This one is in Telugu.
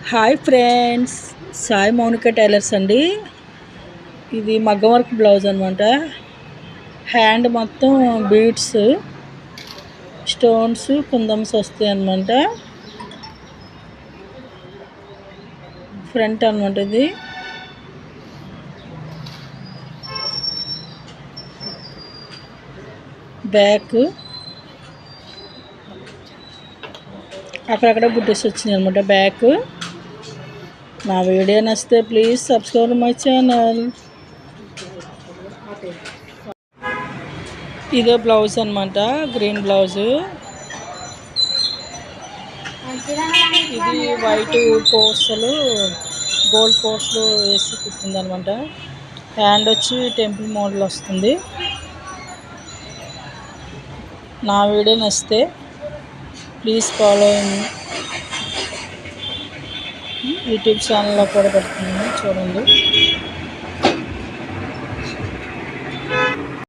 Hi friends, Sai Mounika tailors అండి. ఇది మగ్గం వర్క్ బ్లౌజ్ అనమాట. హ్యాండ్ మొత్తం బీడ్స్, స్టోన్స్, కుందమ్స్ వస్తాయి అనమాట. ఫ్రంట్ అనమాట ఇది. బ్యాక్ అక్కడక్కడ బుట్టేసి వచ్చినాయి అనమాట. బ్యాక్ నా వీడియో నచ్చితే ప్లీజ్ సబ్స్క్రైబ్ మై ఛానల్. ఇదే బ్లౌజ్ అనమాట, గ్రీన్ బ్లౌజ్. ఇది వైట్ పోస్టులు, గోల్డ్ పోస్టులు వేసి కుట్టింది అనమాట. హ్యాండ్ వచ్చి టెంపుల్ మోడల్ వస్తుంది. నా వీడియో నచ్చితే ప్లీజ్ ఫాలో యూట్యూబ్ ఛానల్లో కూడా పెడుతున్నాను, చూడండి.